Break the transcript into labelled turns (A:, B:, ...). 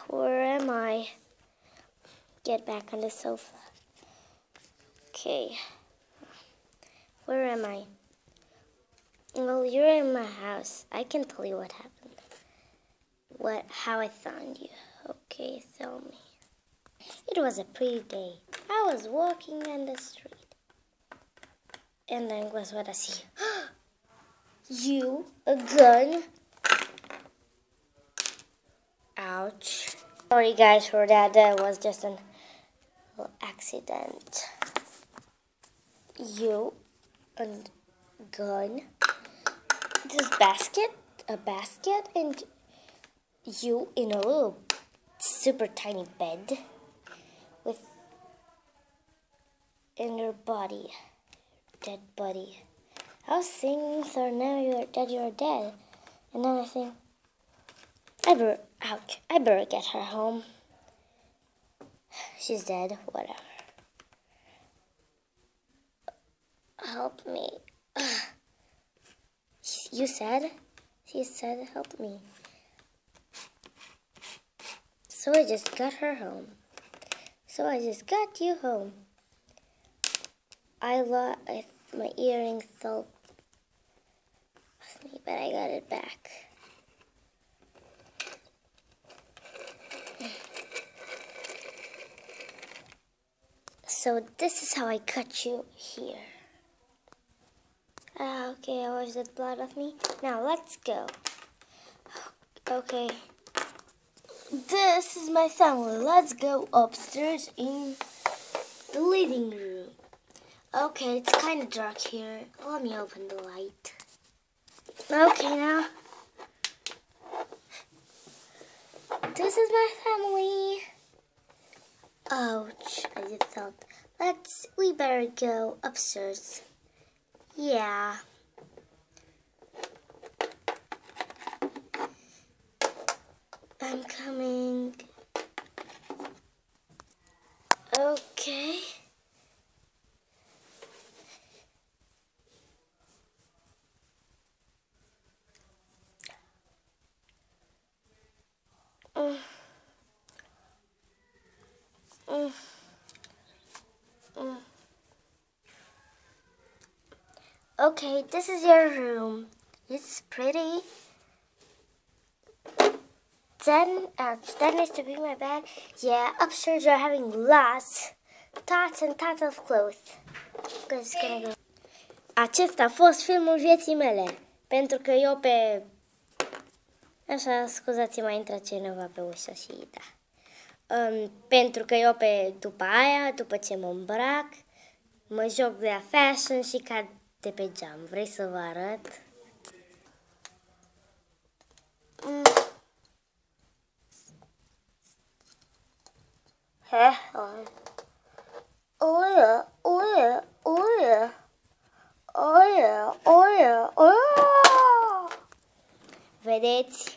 A: Where am I? Get back on the sofa. Okay. Where am I? Well, you're in my house. I can tell you what happened. How I found you. Okay, tell me. It was a pretty day. I was walking on the street. And then guess what I see? You, a gun. Ouch. Sorry guys for that. That was just an accident. You, a gun. This basket, a basket, and you in a little super tiny bed with in your body, dead body. I was thinking, so now you're dead, and then I think, I better get her home. She's dead, whatever. Help me. You said? She said, help me. So I just got her home. So I just got you home. My earring fell with me, but I got it back. So this is how I cut you here. Okay, I washed the blood off me. Now let's go. Okay. This is my family. Let's go upstairs in the living room. Okay, it's kind of dark here. Let me open the light. Okay, now. This is my family. Ouch, I just felt. We better go upstairs. Yeah. I'm coming. Okay. Okay, this is your room. It's pretty. Then needs to be my bed. Yeah, upstairs you're having lots and lots of clothes. Just gonna go. Acesta a fost filmul vieții mele. Pentru că eu Așa, scuzați, mai intră cineva pe ușă și da. Pentru că eu după aia, după ce mă îmbrac, mă joc de la fashion și cad de pe geam. Vrei să vă arăt? Oh yeah, oh yeah, oh yeah. Oh yeah, oh yeah, oh yeah. Vedeți?